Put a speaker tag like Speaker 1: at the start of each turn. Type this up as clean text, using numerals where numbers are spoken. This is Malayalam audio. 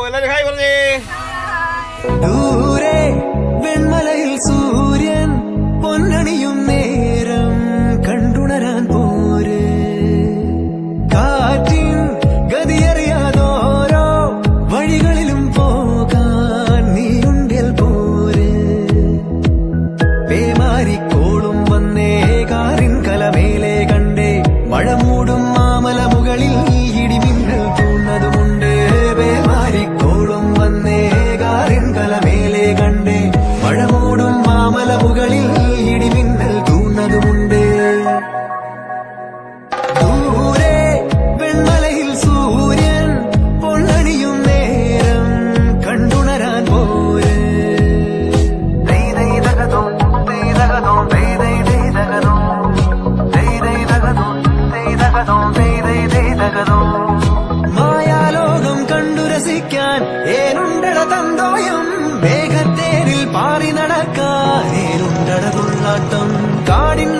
Speaker 1: എല്ലാവരും ഹായ് പറഞ്ഞേ.
Speaker 2: ദൂരെ വെൺമലയിൽ സൂര്യൻ പൊന്നണിയും നേരം കണ്ടുണരാൻ പോര്. കാറ്റിൻ ഗതിയറിയാതോരോ വഴികളിലും പോകാൻ നീയുണ്ടിൽ പോര്. പേമാരിക്കോളും വന്നേ കാറിൻ കലമേലെ കണ്ടേ മഴ മൂടും മാമല മുകളിൽ ഇടിമിന്നൽ തൂന്നതുമുണ്ട്. പേമാരിക്കോളും വന്നേ കാറിൻ കലമേലെ കണ്ടേ മഴ മൂടും മാമല മുകളിൽ ഇടിമിന്നൽ തൂന്നതുമുണ്ട്. ദൂരെ വെൺമലയിൽ സൂര്യൻ പൊന്നണിയും നേരം കണ്ടുണരാൻ പോര്. മായാലോകം കണ്ടു രസിക്കാൻ ഏനുണ്ടട തന്തോയം. മേഘത്തേരിൽ പാറി നടക്കാൻ ഏനുണ്ടട തുള്ളാട്ടം. കാടിൻ